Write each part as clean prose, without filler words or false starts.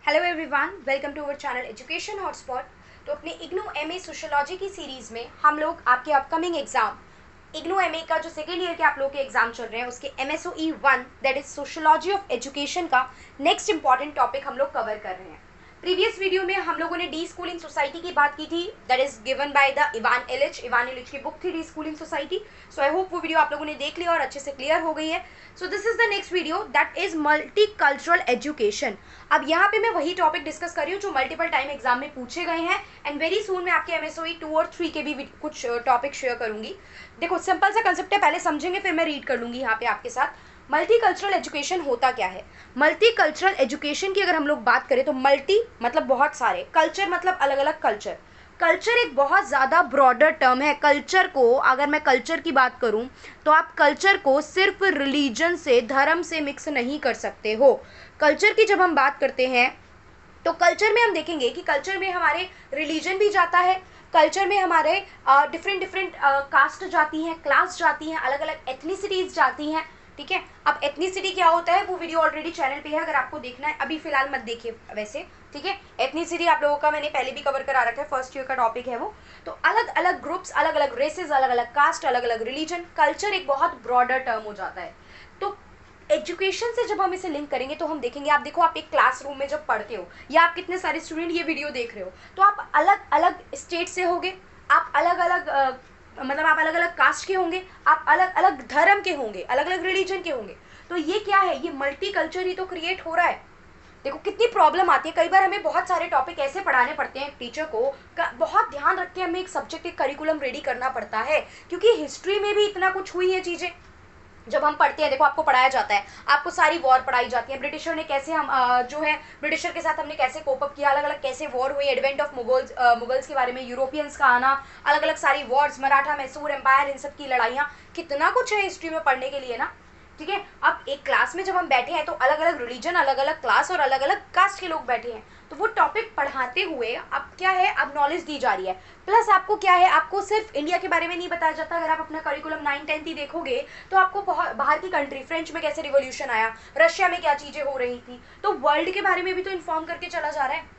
Hello everyone, welcome to our channel education hotspot. तो अपने IGNOU MA sociology की series में हम लोग आपके अपकमिंग एग्जाम इग्नू एमए का जो सेकेंड ईयर के आप लोग के एग्जाम चल रहे हैं उसके MSOE 1 that is sociology of education का नेक्स्ट इंपॉर्टेंट टॉपिक हम लोग कवर कर रहे हैं। प्रीवियस वीडियो में हम लोगों ने डी स्कूलिंग सोसाइटी की बात की थी, that is given by the Ivan Ilyich की बुक थी D schooling society. So I hope वो वीडियो आप लोगों ने देख लिया और अच्छे से क्लियर हो गई है। So this is the next video that is multi cultural education. अब यहाँ पे मैं वही टॉपिक डिस्कस कर रही हूँ जो मल्टीपल टाइम एग्जाम में पूछे गए हैं एंड वेरी सून मैं आपके MSOE 2 और 3 के भी कुछ टॉपिक शेयर करूंगी। देखो सिंपल सा कंसेप्ट है, पहले समझेंगे फिर मैं रीड कर लूंगी यहाँ पे आपके साथ। मल्टी कल्चरल एजुकेशन होता क्या है? मल्टी कल्चरल एजुकेशन की अगर हम लोग बात करें तो मल्टी मतलब बहुत सारे, कल्चर मतलब अलग अलग कल्चर। कल्चर एक बहुत ज़्यादा ब्रॉडर टर्म है। कल्चर को अगर मैं कल्चर की बात करूं तो आप कल्चर को सिर्फ रिलीजन से, धर्म से मिक्स नहीं कर सकते हो। कल्चर की जब हम बात करते हैं तो कल्चर में हम देखेंगे कि कल्चर में हमारे रिलीजन भी जाता है, कल्चर में हमारे डिफरेंट डिफरेंट कास्ट जाती हैं, क्लास जाती हैं, अलग अलग एथनिसिटीज़ जाती हैं। ठीक है, अब एथनिसिटी क्या होता है वो वीडियो ऑलरेडी चैनल पे है, अगर आपको देखना है अभी फिलहाल मत देखिए वैसे। ठीक है, एथनिसिटी आप लोगों का मैंने पहले भी कवर करा रखा है, फर्स्ट ईयर का टॉपिक है वो। तो अलग अलग ग्रुप्स, अलग अलग रेसेस, अलग अलग कास्ट, अलग अलग रिलीजन, कल्चर एक बहुत ब्रॉडर टर्म हो जाता है। तो एजुकेशन से जब हम इसे लिंक करेंगे तो हम देखेंगे, आप देखो आप एक क्लासरूम में जब पढ़ते हो या आप कितने सारे स्टूडेंट ये वीडियो देख रहे हो तो आप अलग अलग स्टेट से होंगे, आप अलग अलग मतलब आप अलग अलग कास्ट के होंगे, आप अलग अलग धर्म के होंगे, अलग अलग रिलीजन के होंगे। तो ये क्या है? ये मल्टी कल्चर ही तो क्रिएट हो रहा है। देखो कितनी प्रॉब्लम आती है, कई बार हमें बहुत सारे टॉपिक ऐसे पढ़ाने पड़ते हैं टीचर को, बहुत ध्यान रख के हमें एक सब्जेक्ट, एक करिकुलम रेडी करना पड़ता है, क्योंकि हिस्ट्री में भी इतना कुछ हुई है चीज़ें। जब हम पढ़ते हैं देखो आपको पढ़ाया जाता है, आपको सारी वॉर पढ़ाई जाती है, ब्रिटिशर ने कैसे हम जो है ब्रिटिशर के साथ हमने कैसे कोप अप किया, अलग अलग कैसे वॉर हुई, एडवेंट ऑफ मुगल्स के बारे में, यूरोपियंस का आना, अलग अलग सारी वॉर्स, मराठा मैसूर एम्पायर, इन सब की लड़ाइयाँ, कितना कुछ है हिस्ट्री में पढ़ने के लिए ना। ठीक है, अब एक क्लास में जब हम बैठे हैं तो अलग अलग रिलीजन, अलग अलग क्लास और अलग अलग कास्ट के लोग बैठे हैं, तो वो टॉपिक पढ़ाते हुए अब क्या है, अब नॉलेज दी जा रही है। प्लस आपको क्या है, आपको सिर्फ इंडिया के बारे में नहीं बताया जाता। अगर आप अपना करिकुलम 9-10 ही देखोगे तो आपको बाहर की कंट्री, फ्रेंच में कैसे रिवॉल्यूशन आया, रशिया में क्या चीज़ें हो रही थी, तो वर्ल्ड के बारे में भी तो इन्फॉर्म करके चला जा रहा है।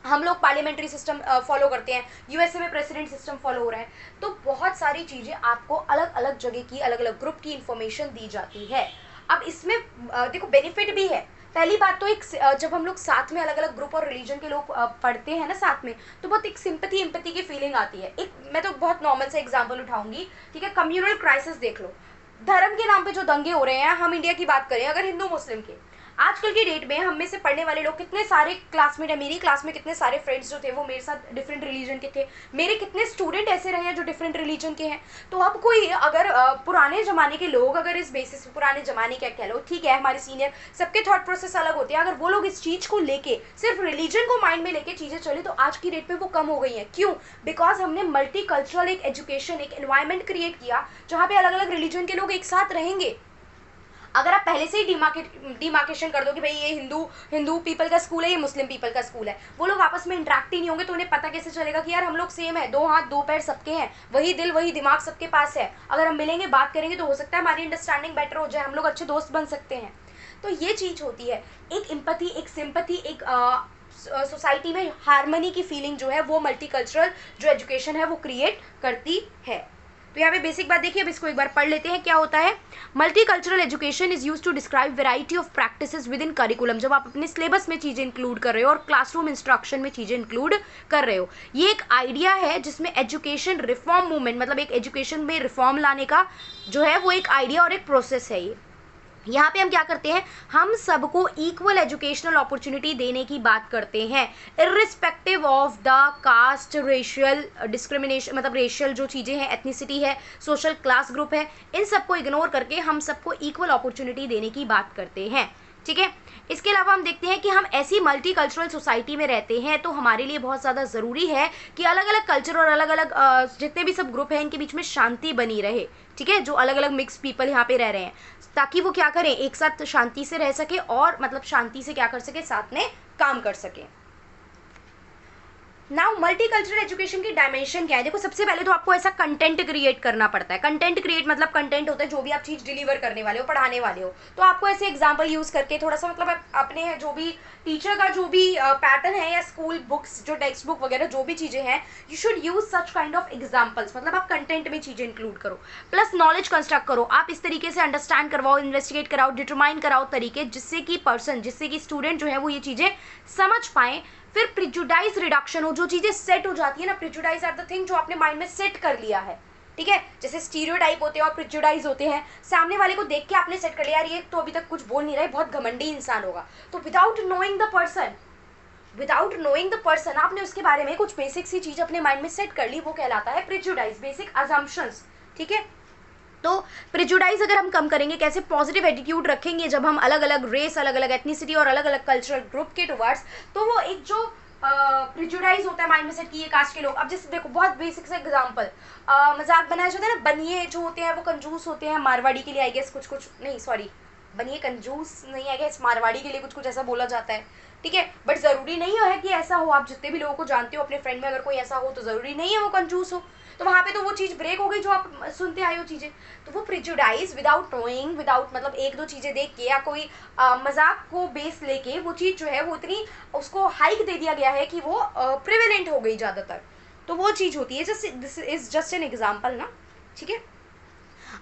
हम लोग पार्लियामेंट्री सिस्टम फॉलो करते हैं, USA में प्रेसिडेंट सिस्टम फॉलो हो रहा है। तो बहुत सारी चीज़ें आपको अलग अलग जगह की, अलग अलग ग्रुप की इंफॉर्मेशन दी जाती है। अब इसमें देखो बेनिफिट भी है। पहली बात तो एक जब हम लोग साथ में अलग अलग ग्रुप और रिलीजन के लोग पढ़ते हैं ना साथ में, तो बहुत एक सिंपैथी एम्पैथी की फीलिंग आती है। एक मैं तो बहुत नॉर्मल से एग्जांपल उठाऊंगी। ठीक है, कम्युनल क्राइसिस देख लो, धर्म के नाम पे जो दंगे हो रहे हैं, हम इंडिया की बात करें अगर हिंदू मुस्लिम के, आजकल की डेट में हम में से पढ़ने वाले लोग कितने सारे क्लासमेट है, मेरी क्लास में कितने सारे फ्रेंड्स जो थे वो मेरे साथ डिफरेंट रिलीजन के थे, मेरे कितने स्टूडेंट ऐसे रहे हैं जो डिफरेंट रिलीजन के हैं। तो अब कोई अगर पुराने ज़माने के लोग अगर इस बेसिस पे, पुराने ज़माने क्या कह लो, ठीक है हमारे सीनियर सबके थॉट प्रोसेस अलग होते हैं, अगर वो लोग इस चीज़ को लेके सिर्फ रिलीजन को माइंड में लेके चीज़ें चली तो आज की डेट पे वो कम हो गई हैं। क्यों? बिकॉज हमने मल्टी कल्चरल एक एजुकेशन, एक एनवायरमेंट क्रिएट किया जहाँ पे अलग अलग रिलीजन के लोग एक साथ रहेंगे। अगर आप पहले से ही डिमार्केशन कर दो कि भाई ये हिंदू पीपल का स्कूल है, ये मुस्लिम पीपल का स्कूल है, वो लोग आपस में इंटरेक्ट ही नहीं होंगे, तो उन्हें पता कैसे चलेगा कि यार हम लोग सेम है, दो हाथ दो पैर सबके हैं, वही दिल वही दिमाग सबके पास है। अगर हम मिलेंगे बात करेंगे तो हो सकता है हमारी अंडरस्टैंडिंग बेटर हो जाए, हम लोग अच्छे दोस्त बन सकते हैं। तो ये चीज़ होती है, एक एम्पैथी, एक सिंपैथी, एक सोसाइटी में हार्मनी की फीलिंग जो है वो मल्टीकल्चरल जो एजुकेशन है वो क्रिएट करती है। तो यहाँ पे बेसिक बात देखिए, अब इसको एक बार पढ़ लेते हैं क्या होता है। Multicultural education is use to describe variety of practices within curriculum. जब आप अपने सिलेबस में चीज़ें इंक्लूड कर रहे हो और क्लासरूम इंस्ट्रक्शन में चीज़ें इंक्लूड कर रहे हो, ये एक आइडिया है जिसमें एजुकेशन रिफॉर्म मूवमेंट, मतलब एक एजुकेशन में रिफॉर्म लाने का जो है वो एक आइडिया और एक प्रोसेस है। ये यहाँ पे हम क्या करते हैं, हम सबको इक्वल एजुकेशनल अपॉर्चुनिटी देने की बात करते हैं, irrespective of the caste, racial discrimination, मतलब रेशियल जो चीज़ें हैं, एथनिसिटी है, सोशल क्लास ग्रुप है, इन सबको इग्नोर करके हम सबको इक्वल अपॉर्चुनिटी देने की बात करते हैं। ठीक है, इसके अलावा हम देखते हैं कि हम ऐसी मल्टी कल्चरल सोसाइटी में रहते हैं तो हमारे लिए बहुत ज़्यादा ज़रूरी है कि अलग अलग कल्चर और अलग अलग जितने भी सब ग्रुप हैं इनके बीच में शांति बनी रहे। ठीक है, जो अलग अलग मिक्स पीपल यहाँ पे रह रहे हैं, ताकि वो क्या करें, एक साथ शांति से रह सके और मतलब शांति से क्या कर सके, साथ में काम कर सके। नाउ मल्टीकल्चरल एजुकेशन की डायमेंशन क्या है? देखो सबसे पहले तो आपको ऐसा कंटेंट क्रिएट करना पड़ता है। कंटेंट क्रिएट मतलब कंटेंट होता है जो भी आप चीज़ डिलीवर करने वाले हो, पढ़ाने वाले हो, तो आपको ऐसे एग्जांपल यूज करके थोड़ा सा मतलब अपने जो भी टीचर का जो भी पैटर्न है या स्कूल बुक्स जो टेक्स्ट बुक वगैरह जो भी चीज़ें हैं, you should use such kind of examples, मतलब आप कंटेंट में चीज़ें इंक्लूड करो, प्लस नॉलेज कंस्ट्रक्ट करो। आप इस तरीके से अंडरस्टैंड करवाओ, इन्वेस्टिगेट कराओ, डिटरमाइन कराओ तरीके, जिससे कि पर्सन, जिससे कि स्टूडेंट जो है वो ये चीज़ें समझ पाएँ। फिर प्रिजुडाइज रिडक्शन हो, जो चीजें सेट हो जाती है ना, प्रिजुडाइज आर द थिंग जो आपने माइंड में सेट कर लिया है, ठीक है, जैसे स्टीरियोटाइप होते हैं और प्रिजुडाइज होते हैं, सामने वाले को देख के आपने सेट कर लिया यार ये तो अभी तक कुछ बोल नहीं रहा है, बहुत घमंडी इंसान होगा, तो विदाउट नोइंग द पर्सन आपने उसके बारे में कुछ बेसिक सी चीज अपने माइंड में सेट कर ली, वो कहलाता है प्रिजुडाइज, बेसिक अजम्पशंस, ठीक है। तो प्रिजुडाइज अगर हम कम करेंगे, कैसे पॉजिटिव एटीट्यूड रखेंगे जब हम अलग अलग रेस, अलग अलग एथनिसिटी और अलग अलग कल्चरल ग्रुप के टुवर्ड्स, तो वो एक जो प्रिजुडाइज होता है माइंड में सेट कि ये कास्ट के लोग, अब जैसे देखो बहुत बेसिक से एग्जांपल, मजाक बनाया जाता है ना, बनिए जो होते हैं वो कंजूस होते हैं, मारवाड़ी के लिए आई गेस कुछ कुछ नहीं, सॉरी बनिए कंजूस नहीं, आई गेस मारवाड़ी के लिए कुछ कुछ ऐसा बोला जाता है, ठीक है, बट जरूरी नहीं है कि ऐसा हो। आप जितने भी लोगों को जानते हो अपने फ्रेंड में, अगर कोई ऐसा हो तो जरूरी नहीं है वो कंजूस हो, तो वहाँ पे तो वो चीज़ ब्रेक हो गई जो आप सुनते आए हो चीज़ें। तो वो प्रिजुडाइज विदाउट नोइंग, विदाउट मतलब एक दो चीज़ें देख के या कोई मजाक को बेस लेके वो चीज़ जो है वो इतनी उसको हाइक दे दिया गया है कि वो प्रिवेलेंट हो गई ज़्यादातर, तो वो चीज़ होती है। Just this is just an example ना, ठीक है।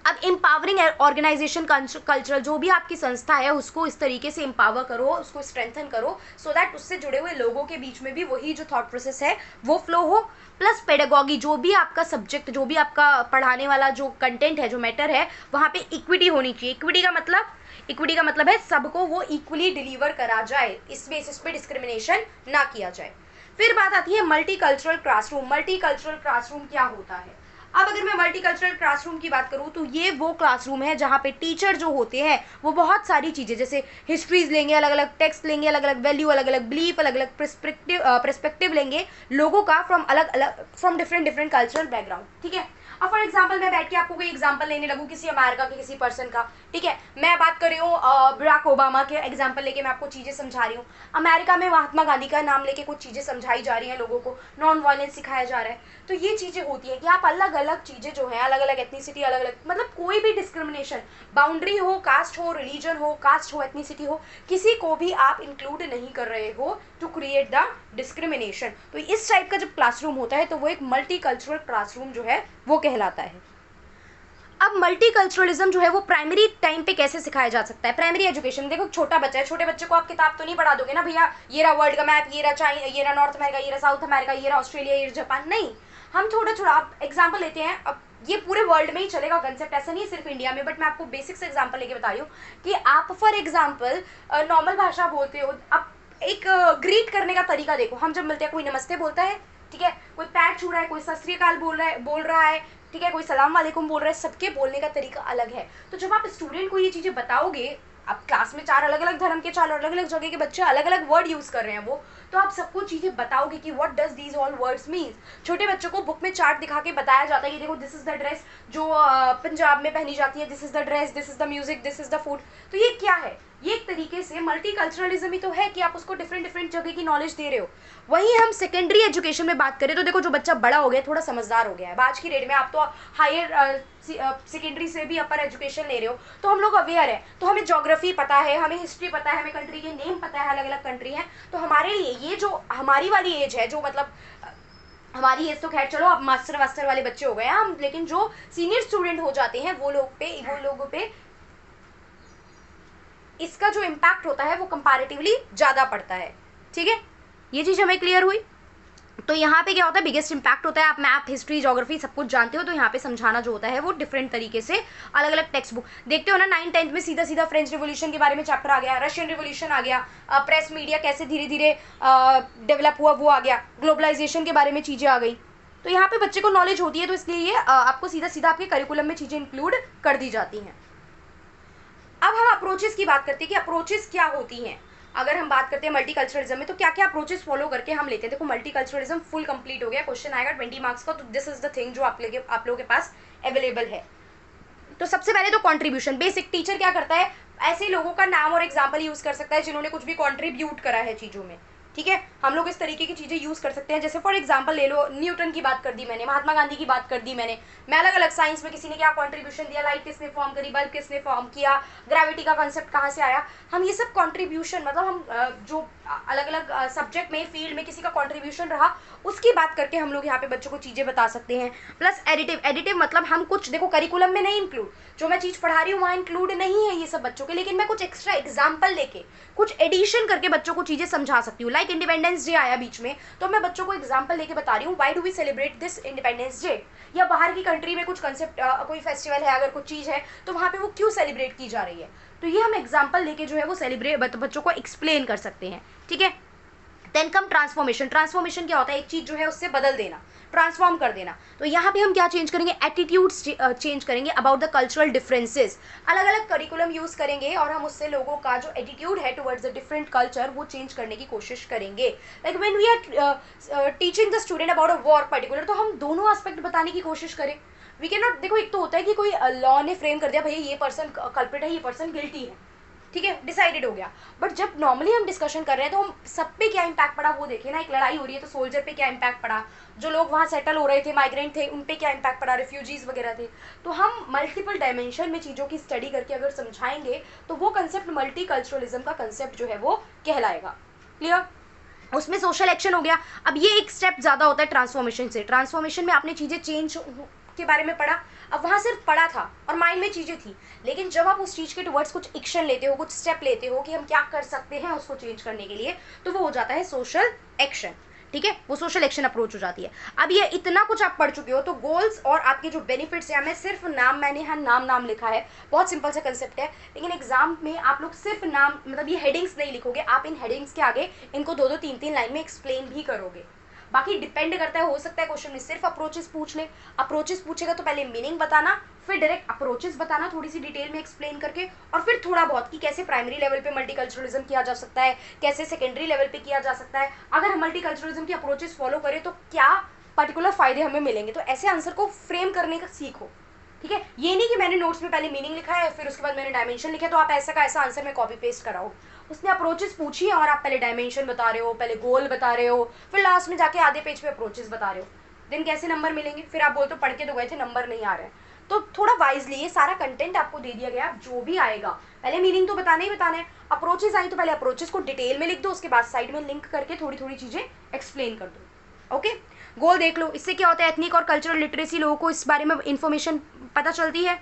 अब एम्पावरिंग ऑर्गेनाइजेशन कल्चरल, जो भी आपकी संस्था है उसको इस तरीके से एम्पावर करो, उसको स्ट्रेंथन करो, सो दैट उससे जुड़े हुए लोगों के बीच में भी वही जो थॉट प्रोसेस है वो फ्लो हो। प्लस पेडागॉगी, जो भी आपका सब्जेक्ट, जो भी आपका पढ़ाने वाला जो कंटेंट है, जो मैटर है, वहाँ पे इक्विटी होनी चाहिए। इक्विटी का मतलब है सबको वो इक्वली डिलीवर करा जाए, इस बेसिस पे डिस्क्रिमिनेशन ना किया जाए। फिर बात आती है मल्टीकल्चरल क्लासरूम। मल्टीकल्चरल क्लासरूम क्या होता है? अब अगर मैं मल्टीकल्चरल क्लासरूम की बात करूँ तो ये वो क्लासरूम है जहाँ पे टीचर जो होते हैं वो बहुत सारी चीज़ें, जैसे हिस्ट्रीज लेंगे, अलग अलग टेक्स्ट लेंगे, अलग अलग वैल्यू, अलग अलग बिलीफ, अलग अलग पर्सपेक्टिव लेंगे लोगों का फ्रॉम डिफरेंट कल्चरल बैकग्राउंड, ठीक है। अब फॉर एग्जाम्पल मैं बैठ के आपको कोई एग्जाम्पल लेने लगूँ किसी अमेरिका के किसी पर्सन का, ठीक है, मैं बात कर रही हूँ बराक ओबामा के एग्जाम्पल लेके मैं आपको चीज़ें समझा रही हूँ। अमेरिका में महात्मा गांधी का नाम लेके कुछ चीज़ें समझाई जा रही हैं लोगों को, नॉन वायलेंस सिखाया जा रहा है। तो ये चीज़ें होती हैं कि आप अलग अलग चीज़ें जो हैं, अलग अलग एथनिसिटी, अलग अलग मतलब कोई भी डिस्क्रिमिनेशन, बाउंड्री हो, कास्ट हो, रिलीजन हो, कास्ट हो, एथनिसिटी हो, किसी को भी आप इंक्लूड नहीं कर रहे हो टू क्रिएट द डिस्क्रिमिनेशन। तो इस टाइप का जब क्लासरूम होता है तो वो एक मल्टीकल्चरल क्लासरूम जो है वो कहलाता है। अब मल्टीकल्चरलिज्म जो है वो प्राइमरी टाइम पे कैसे सिखाया जा सकता है? प्राइमरी एजुकेशन, देखो छोटा बच्चा है, छोटे बच्चे को आप किताब तो नहीं पढ़ा दोगे ना, भैया ये रहा वर्ल्ड का मैप, ये रहा चाइना, ये रहा नॉर्थ अमेरिका, ये रहा साउथ अमेरिका, ये रहा ऑस्ट्रेलिया, ये जापान, नहीं। हम थोड़ा आप एग्जाम्पल लेते हैं, अब ये पूरे वर्ल्ड में ही चलेगा कंसेप्ट, ऐसा नहीं है सिर्फ इंडिया में, बट मैं आपको बेसिक से एग्जाम्पल लेके बता रही हूँ कि आप फॉर एग्जाम्पल नॉर्मल भाषा बोलते हो, अब एक ग्रीट करने का तरीका देखो, हम जब मिलते हैं कोई नमस्ते बोलता है, ठीक है, कोई पैर छू रहा है, कोई सत श्री अकाल बोल रहा है, ठीक है, कोई सलाम वालेकुम बोल रहा है, सबके बोलने का तरीका अलग है। तो जब आप स्टूडेंट को ये चीज़ें बताओगे, अब क्लास में 4 अलग अलग धर्म के, 4 अलग अलग जगह के बच्चे अलग अलग वर्ड यूज़ कर रहे हैं वो, तो आप सबको चीज़ें बताओगे कि what does these all words means. छोटे बच्चों को बुक में चार्ट दिखा के बताया जाता है कि देखो दिस इज द ड्रेस जो पंजाब में पहनी जाती है, this is the dress, this is the music, this is the food. तो ये क्या है? ये एक तरीके से मल्टीकल्चरलिज्म ही तो है कि आप उसको डिफरेंट जगह की नॉलेज दे रहे हो। वहीं हम सेकेंडरी एजुकेशन में बात करें तो देखो जो बच्चा बड़ा हो गया, थोड़ा समझदार हो गया है, आज की डेट में आप तो हायर सेकेंडरी से भी अपर एजुकेशन ले रहे हो, तो हम लोग अवेयर है, तो हमें ज्योग्राफी पता है, हमें हिस्ट्री पता है, हमें कंट्री के नेम पता है, अलग अलग कंट्री है। तो हमारे लिए ये जो हमारी वाली एज है, जो मतलब हमारी एज तो खैर चलो अब मास्टर वास्टर वाले बच्चे हो गए हैं हम, लेकिन जो सीनियर स्टूडेंट हो जाते हैं वो लोगों पे इसका जो इम्पैक्ट होता है वो कंपैरेटिवली ज़्यादा पड़ता है, ठीक है। ये चीज़ हमें क्लियर हुई। तो यहाँ पे क्या होता है, बिगेस्ट इम्पैक्ट होता है, आप मैप, हिस्ट्री, ज्योग्राफी सब कुछ जानते हो, तो यहाँ पे समझाना जो होता है वो डिफरेंट तरीके से, अलग अलग टेक्स्ट बुक देखते हो ना, 9th-10th में सीधा सीधा फ्रेंच रिवोल्यूशन के बारे में चैप्टर आ गया, रशियन रिवोल्यूशन आ गया, प्रेस मीडिया कैसे धीरे धीरे डेवलप हुआ वो आ गया, ग्लोबलाइजेशन के बारे में चीज़ें आ गई। तो यहाँ पे बच्चे को नॉलेज होती है, तो इसलिए ये आपको सीधा सीधा आपके करिकुलम में चीज़ें इंक्लूड कर दी जाती हैं। अब हम अप्रोचेस की बात करते हैं कि अप्रोचेस क्या होती हैं। अगर हम बात करते हैं मल्टीकल्चरलिज्म में तो क्या क्या अप्रोचेस फॉलो करके हम लेते हैं। देखो मल्टीकल्चरलिज्म फुल कंप्लीट हो गया, क्वेश्चन आएगा 20 मार्क्स का, तो दिस इज द थिंग जो आप लोगों के पास अवेलेबल है। तो सबसे पहले तो कॉन्ट्रीब्यूशन, बेसिक टीचर क्या करता है, ऐसे लोगों का नाम और एग्जाम्पल यूज कर सकता है जिन्होंने कुछ भी कॉन्ट्रीब्यूट करा है चीज़ों में, ठीक है, हम लोग इस तरीके की चीज़ें यूज़ कर सकते हैं। जैसे फॉर एग्जांपल ले लो, न्यूटन की बात कर दी मैंने, महात्मा गांधी की बात कर दी मैंने, मैं अलग अलग साइंस में किसी ने क्या कंट्रीब्यूशन दिया, लाइट किसने फॉर्म करी, बल्ब किसने फॉर्म किया, ग्रेविटी का कंसेप्ट कहाँ से आया, हम ये सब कंट्रीब्यूशन मतलब हम जो अलग अलग सब्जेक्ट में फील्ड में किसी का कंट्रीब्यूशन रहा उसकी बात करके हम लोग यहाँ पे बच्चों को चीज़ें बता सकते हैं। प्लस एडिटिव मतलब हम कुछ देखो करिकुलम में नहीं इंक्लूड, जो मैं चीज़ पढ़ा रही हूँ वहाँ इंक्लूड नहीं है ये सब बच्चों के, लेकिन मैं कुछ एक्स्ट्रा एग्जाम्पल लेके कुछ एडिशन करके बच्चों को चीज़ें समझा सकती हूँ। लाइक इंडिपेंडेंस डे आया बीच में, तो मैं बच्चों को एग्जाम्पल लेके बता रही हूँ why do we celebrate this independence day, या बाहर की कंट्री में कुछ कंसेप्ट कोई फेस्टिवल है, अगर कुछ चीज़ है तो वहाँ पे वो क्यों सेलिब्रेट की जा रही है, तो ये हम एग्जाम्पल लेके जो है वो सेलिब्रेट बच्चों को एक्सप्लेन कर सकते हैं। ठीक है, देन कम ट्रांसफॉर्मेशन। ट्रांसफॉर्मेशन क्या होता है, एक चीज़ जो है उससे बदल देना, ट्रांसफॉर्म कर देना। तो यहाँ पे हम क्या चेंज करेंगे, एटीट्यूड्स चेंज करेंगे अबाउट द कल्चरल डिफरेंसेस। अलग अलग करिकुलम यूज़ करेंगे और हम उससे लोगों का जो एटीट्यूड है टुवर्ड्स द डिफरेंट कल्चर वो चेंज करने की कोशिश करेंगे। Like when we are teaching the student about a war particular, तो हम दोनों एस्पेक्ट बताने की कोशिश करें। वी कैन नॉट, देखो एक तो होता है कि कोई लॉ ने फ्रेम कर दिया भैया ये पर्सन कल्प्रिट है, ये पर्सन गिल्टी है, ठीक है, डिसाइडेड हो गया। बट जब नॉर्मली हम डिस्कशन कर रहे हैं तो हम सब पे क्या इम्पैक्ट पड़ा वो देखें ना। एक लड़ाई हो रही है तो सोल्जर पे क्या इम्पैक्ट पड़ा, जो लोग वहाँ सेटल हो रहे थे, माइग्रेंट थे, उन पे क्या इम्पैक्ट पड़ा, रिफ्यूजीज वगैरह थे। तो हम मल्टीपल डायमेंशन में चीज़ों की स्टडी करके अगर समझाएंगे तो वो कंसेप्ट मल्टी कल्चरलिज्म का कंसेप्ट जो है वो कहलाएगा। क्लियर, उसमें सोशल एक्शन हो गया। अब ये एक स्टेप ज़्यादा होता है ट्रांसफॉर्मेशन से। ट्रांसफॉर्मेशन में आपने चीज़ें चेंज के बारे में पढ़ा, अब वहाँ सिर्फ पढ़ा था और माइंड में चीज़ें थी, लेकिन जब आप उस चीज़ के टुवर्ड्स कुछ एक्शन लेते हो, कुछ स्टेप लेते हो कि हम क्या कर सकते हैं उसको चेंज करने के लिए, तो वो हो जाता है सोशल एक्शन। ठीक है, वो सोशल एक्शन अप्रोच हो जाती है। अब ये इतना कुछ आप पढ़ चुके हो तो गोल्स और आपके जो बेनिफिट्स हैं, मैं सिर्फ नाम, मैंने यहाँ नाम लिखा है, बहुत सिंपल सा कंसेप्ट है, लेकिन एग्जाम में आप लोग सिर्फ नाम मतलब ये हेडिंग्स नहीं लिखोगे, आप इन हेडिंग्स के आगे इनको 2-2 3-3 लाइन में एक्सप्लेन भी करोगे। बाकी डिपेंड करता है, हो सकता है क्वेश्चन में सिर्फ अप्रोचेस पूछ ले, अप्रोचेस पूछेगा तो पहले मीनिंग बताना, फिर डायरेक्ट अप्रोचेस बताना थोड़ी सी डिटेल में एक्सप्लेन करके, और फिर थोड़ा बहुत कि कैसे प्राइमरी लेवल पे मल्टीकल्चरलिज्म किया जा सकता है, कैसे सेकेंडरी लेवल पे किया जा सकता है, अगर हम मल्टीकल्चरलिज्म की अप्रोचेस फॉलो करें तो क्या पर्टिकुलर फायदे हमें मिलेंगे। तो ऐसे आंसर को फ्रेम करने का सीखो। ठीक है, ये नहीं कि मैंने नोट्स में पहले मीनिंग लिखा है फिर उसके बाद मैंने डायमेंशन लिखा है तो आप ऐसा का ऐसा आंसर में कॉपी पेस्ट कराओ। उसने अप्रोचेस पूछी है और आप पहले डायमेंशन बता रहे हो, पहले गोल बता रहे हो, फिर लास्ट में जाके आधे पेज पे अप्रोचेस बता रहे हो, देन कैसे नंबर मिलेंगे। फिर आप बोलते हो पढ़ के तो गए थे नंबर नहीं आ रहे हैं। तो थोड़ा वाइजली, ये सारा कंटेंट आपको दे दिया गया, जो भी आएगा पहले मीनिंग तो बताना ही बताना है। अप्रोचेस आई तो पहले अप्रोचेस को डिटेल में लिख दो, उसके बाद साइड में लिंक करके थोड़ी थोड़ी चीज़ें एक्सप्लेन कर दो। ओके, गोल देख लो, इससे क्या होता है, एथनिक और कल्चरल लिटरेसी, लोगों को इस बारे में इंफॉर्मेशन पता चलती है,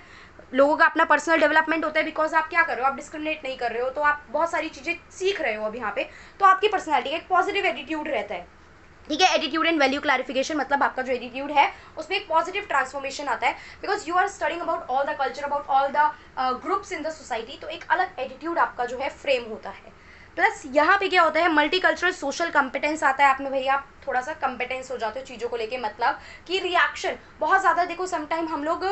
लोगों का अपना पर्सनल डेवलपमेंट होता है, बिकॉज आप क्या कर रहे हो, आप डिस्क्रिमिनेट नहीं कर रहे हो, तो आप बहुत सारी चीज़ें सीख रहे हो अब यहाँ पे, तो आपकी पर्सनैलिटी का एक पॉजिटिव एटीट्यूड रहता है। ठीक है, एटीट्यूड एंड वैल्यू क्लैरिफिकेशन, मतलब आपका जो एटीट्यूड है उसमें एक पॉजिटिव ट्रांसफॉर्मेशन आता है, because you are studying about all the culture, about all the groups in the society, तो एक अलग एटीट्यूड आपका जो है फ्रेम होता है। प्लस यहाँ पे क्या होता है, मल्टीकल्चरल सोशल कॉम्पिटेंस आता है आप में, भैया आप थोड़ा सा कॉम्पिटेंस हो जाते हो चीज़ों को लेके, मतलब कि रिएक्शन बहुत ज़्यादा, देखो समटाइम हम लोग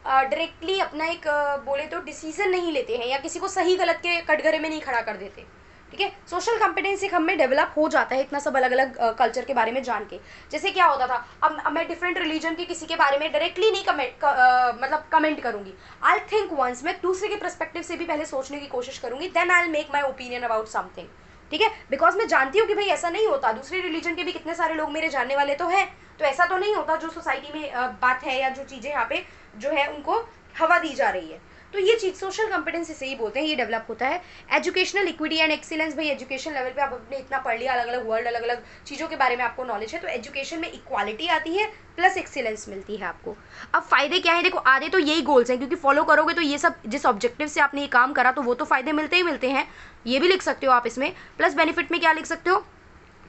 डायरेक्टली अपना एक बोले तो डिसीजन नहीं लेते हैं, या किसी को सही गलत के कटघरे में नहीं खड़ा कर देते। ठीक है, सोशल कॉम्पिटेंस एक हम में डेवलप हो जाता है इतना सब अलग अलग कल्चर के बारे में जान के। जैसे क्या होता था, अब मैं डिफरेंट रिलीजन के किसी के बारे में डायरेक्टली नहीं मतलब कमेंट करूंगी, आई थिंक वंस, मैं दूसरे के पर्सपेक्टिव से भी पहले सोचने की कोशिश करूंगी, then I will make my opinion about something. ठीक है, बिकॉज मैं जानती हूँ कि भाई ऐसा नहीं होता, दूसरे रिलीजन के भी कितने सारे लोग मेरे जानने वाले तो हैं, तो ऐसा तो नहीं होता जो सोसाइटी में बात है या जो चीज़ें यहाँ पे जो है उनको हवा दी जा रही है। तो ये चीज़ सोशल कॉम्पिटेंस इसे ही बोलते हैं, ये डेवलप होता है। एजुकेशनल इक्विटी एंड एक्सीलेंस, भाई एजुकेशन लेवल पे आप अपने इतना पढ़ लिया, अलग अलग वर्ल्ड, अलग अलग चीज़ों के बारे में आपको नॉलेज है, तो एजुकेशन में इक्वालिटी आती है प्लस एक्सीलेंस मिलती है आपको। अब फायदे क्या है, देखो आधे तो यही गोल्स हैं, क्योंकि फॉलो करोगे तो ये सब जिस ऑब्जेक्टिव से आपने ये काम करा तो वो तो फायदे मिलते ही मिलते हैं, ये भी लिख सकते हो आप इसमें। प्लस बेनिफिट में क्या लिख सकते हो,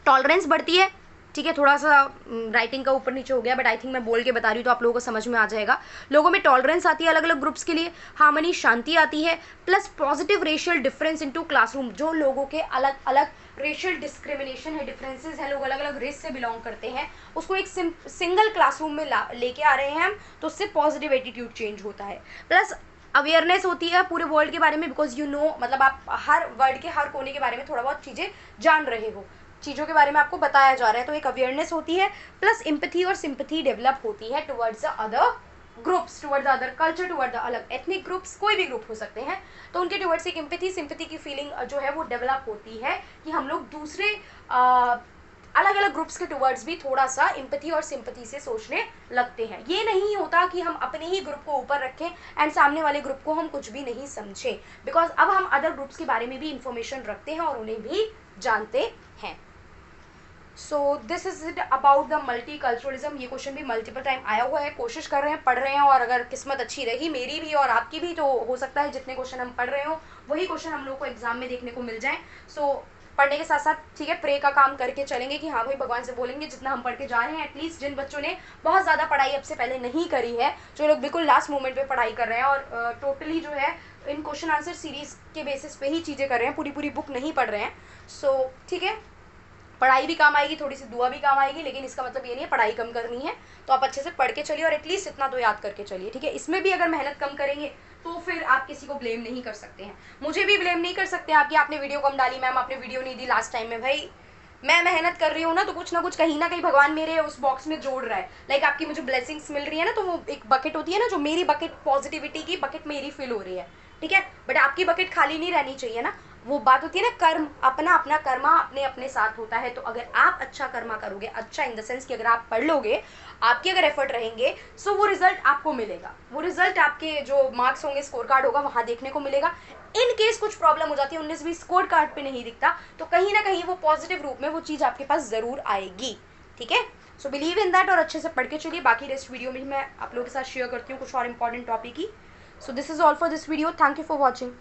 टॉलरेंस बढ़ती है। ठीक है, थोड़ा सा राइटिंग का ऊपर नीचे हो गया, बट आई थिंक मैं बोल के बता रही हूँ तो आप लोगों को समझ में आ जाएगा। लोगों में टॉलरेंस आती है अलग अलग ग्रुप्स के लिए, हार्मनी शांति आती है, plus positive racial difference into classroom, जो लोगों के अलग अलग रेशियल डिस्क्रिमिनेशन है, डिफरेंसेस हैं, लोग अलग अलग रेस से बिलोंग करते हैं, उसको एक सिंगल क्लासरूम में लेके आ रहे हैं हम, तो उससे पॉजिटिव एटीट्यूड चेंज होता है। प्लस अवेयरनेस होती है पूरे वर्ल्ड के बारे में, बिकॉज यू नो, मतलब आप हर वर्ल्ड के हर कोने के बारे में थोड़ा बहुत चीज़ें जान रहे हो, चीज़ों के बारे में आपको बताया जा रहा है, तो एक अवेयरनेस होती है। प्लस एम्पैथी और सिंपैथी डेवलप होती है towards the other groups toward the other culture, toward the अलग एथनिक ग्रुप्स, कोई भी ग्रुप हो सकते हैं, तो उनके टुवर्ड्स एक एम्पैथी सिंपैथी की फीलिंग जो है वो डेवलप होती है कि हम लोग दूसरे अलग अलग ग्रुप्स के टुवर्ड्स भी थोड़ा सा एम्पैथी और सिंपैथी से सोचने लगते हैं। ये नहीं होता कि हम अपने ही ग्रुप को ऊपर रखें एंड सामने वाले ग्रुप को हम कुछ भी नहीं समझें, बिकॉज अब हम अदर ग्रुप्स के बारे में भी इंफॉर्मेशन रखते हैं और उन्हें भी जानते हैं। So this is it about the multiculturalism. ये क्वेश्चन भी मल्टीपल टाइम आया हुआ है, कोशिश कर रहे हैं, पढ़ रहे हैं, और अगर किस्मत अच्छी रही मेरी भी और आपकी भी तो हो सकता है जितने क्वेश्चन हम पढ़ रहे हो वही क्वेश्चन हम लोग को एग्जाम में देखने को मिल जाए। सो पढ़ने के साथ साथ ठीक है प्रे का काम करके चलेंगे कि हाँ भाई भगवान से बोलेंगे जितना हम पढ़ के जा रहे हैं, एटलीस्ट जिन बच्चों ने बहुत ज़्यादा पढ़ाई अब से पहले नहीं करी है, जो लोग बिल्कुल लास्ट मोमेंट पे पढ़ाई कर रहे हैं और टोटली जो है इन क्वेश्चन आंसर सीरीज के बेसिस पे ही चीज़ें कर रहे हैं, पूरी पूरी बुक नहीं पढ़ रहे हैं। सो ठीक है, पढ़ाई भी काम आएगी, थोड़ी सी दुआ भी काम आएगी, लेकिन इसका मतलब ये नहीं है पढ़ाई कम करनी है। तो आप अच्छे से पढ़ के चलिए और एटलीस्ट इतना तो याद करके चलिए, ठीक है। इसमें भी अगर मेहनत कम करेंगे तो फिर आप किसी को ब्लेम नहीं कर सकते हैं, मुझे भी ब्लेम नहीं कर सकते आप कि आपने वीडियो कम डाली, मैम आपने वीडियो नहीं दी लास्ट टाइम में। भाई मैं मेहनत कर रही हूँ ना, तो कुछ ना कुछ कहीं ना कहीं भगवान मेरे उस बॉक्स में जोड़ रहा है। लाइक आपकी मुझे ब्लेसिंग्स मिल रही है ना, तो वो एक बकेट होती है ना, जो मेरी बकेट पॉजिटिविटी की बकेट मेरी फिल हो रही है, ठीक है। बट आपकी बकेट खाली नहीं रहनी चाहिए ना, वो बात होती है ना, कर्म अपना अपना कर्मा अपने अपने साथ होता है। तो अगर आप अच्छा कर्मा करोगे, अच्छा इन द सेंस कि अगर आप पढ़ लोगे, आपके अगर एफर्ट रहेंगे, सो वो रिजल्ट आपको मिलेगा, वो रिजल्ट आपके जो मार्क्स होंगे, स्कोर कार्ड होगा, वहाँ देखने को मिलेगा। इन केस कुछ प्रॉब्लम हो जाती है, 19-20 स्कोर कार्ड पे नहीं दिखता, तो कहीं ना कहीं वो पॉजिटिव रूप में वो चीज़ आपके पास ज़रूर आएगी, ठीक है। सो बिलीव इन दैट और अच्छे से पढ़ के चलिए। बाकी नेक्स्ट वीडियो में मैं आप लोगों के साथ शेयर करती हूँ कुछ और important topic he. So this is all for this video, thank you for watching.